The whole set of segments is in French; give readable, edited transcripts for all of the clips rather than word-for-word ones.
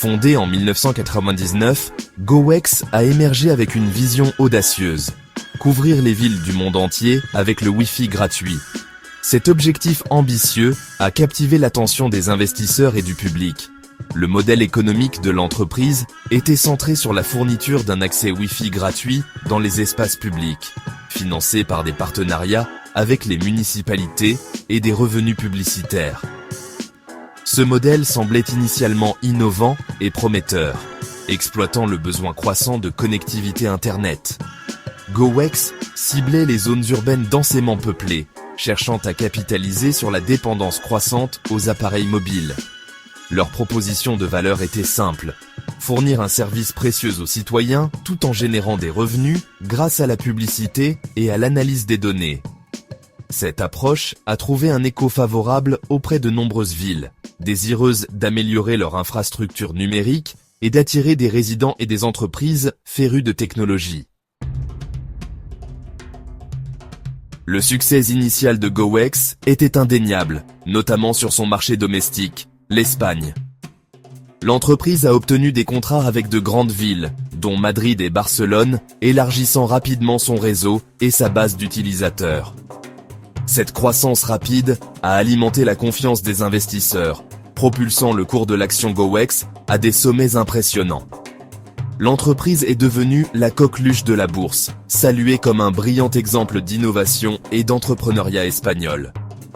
Fondé en 1999, GoEx a émergé avec une vision audacieuse. Couvrir les villes du monde entier avec le Wi-Fi gratuit. Cet objectif ambitieux a captivé l'attention des investisseurs et du public. Le modèle économique de l'entreprise était centré sur la fourniture d'un accès Wi-Fi gratuit dans les espaces publics, financé par des partenariats avec les municipalités et des revenus publicitaires. Ce modèle semblait initialement innovant et prometteur, exploitant le besoin croissant de connectivité Internet. GoEx ciblait les zones urbaines densément peuplées, cherchant à capitaliser sur la dépendance croissante aux appareils mobiles. Leur proposition de valeur était simple, fournir un service précieux aux citoyens tout en générant des revenus grâce à la publicité et à l'analyse des données. Cette approche a trouvé un écho favorable auprès de nombreuses villes, désireuses d'améliorer leur infrastructure numérique et d'attirer des résidents et des entreprises férus de technologie. Le succès initial de GoEx était indéniable, notamment sur son marché domestique, l'Espagne. L'entreprise a obtenu des contrats avec de grandes villes, dont Madrid et Barcelone, élargissant rapidement son réseau et sa base d'utilisateurs. Cette croissance rapide a alimenté la confiance des investisseurs, propulsant le cours de l'action GoEx à des sommets impressionnants. L'entreprise est devenue la coqueluche de la bourse, saluée comme un brillant exemple d'innovation et d'entrepreneuriat espagnol.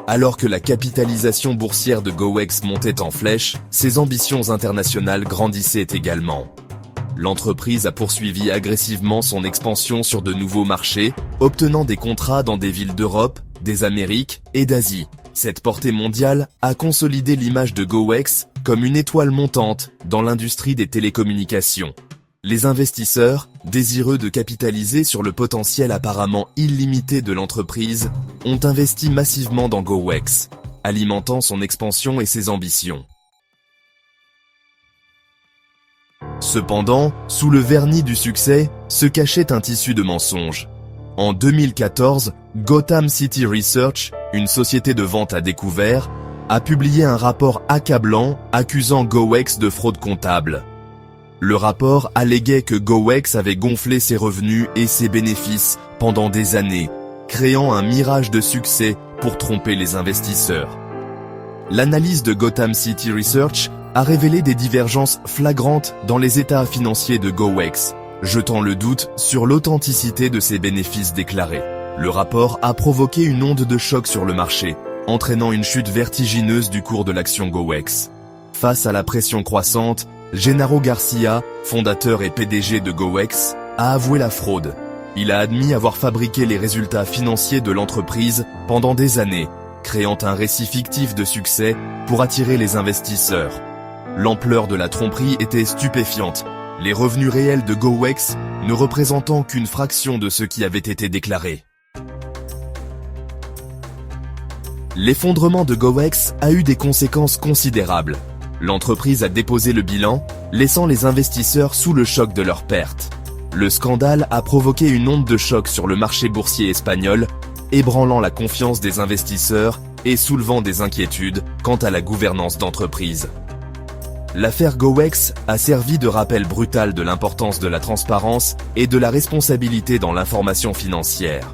Alors que la capitalisation boursière de GoEx montait en flèche, ses ambitions internationales grandissaient également. L'entreprise a poursuivi agressivement son expansion sur de nouveaux marchés, obtenant des contrats dans des villes d'Europe, des Amériques et d'Asie. Cette portée mondiale a consolidé l'image de GoEx comme une étoile montante dans l'industrie des télécommunications. Les investisseurs, désireux de capitaliser sur le potentiel apparemment illimité de l'entreprise, ont investi massivement dans GoEx, alimentant son expansion et ses ambitions. Cependant, sous le vernis du succès, se cachait un tissu de mensonges. En 2014, Gotham City Research, une société de vente à découvert, a publié un rapport accablant accusant GoEx de fraude comptable. Le rapport alléguait que GoEx avait gonflé ses revenus et ses bénéfices pendant des années, créant un mirage de succès pour tromper les investisseurs. L'analyse de Gotham City Research a révélé des divergences flagrantes dans les états financiers de GoEx, jetant le doute sur l'authenticité de ses bénéfices déclarés. Le rapport a provoqué une onde de choc sur le marché, entraînant une chute vertigineuse du cours de l'action GoEx. Face à la pression croissante, Genaro Garcia, fondateur et PDG de GoEx, a avoué la fraude. Il a admis avoir fabriqué les résultats financiers de l'entreprise pendant des années, créant un récit fictif de succès pour attirer les investisseurs. L'ampleur de la tromperie était stupéfiante, les revenus réels de GoEx ne représentant qu'une fraction de ce qui avait été déclaré. L'effondrement de GoEx a eu des conséquences considérables. L'entreprise a déposé le bilan, laissant les investisseurs sous le choc de leurs pertes. Le scandale a provoqué une onde de choc sur le marché boursier espagnol, ébranlant la confiance des investisseurs et soulevant des inquiétudes quant à la gouvernance d'entreprise. L'affaire GoEx a servi de rappel brutal de l'importance de la transparence et de la responsabilité dans l'information financière.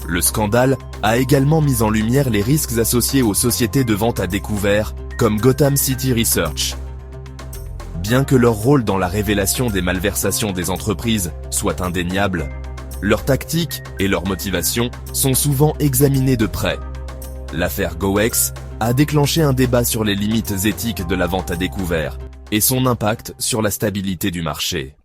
Le scandale a également mis en lumière les risques associés aux sociétés de vente à découvert, comme Gotham City Research. Bien que leur rôle dans la révélation des malversations des entreprises soit indéniable, leurs tactiques et leurs motivations sont souvent examinées de près. L'affaire GoEx a déclenché un débat sur les limites éthiques de la vente à découvert et son impact sur la stabilité du marché.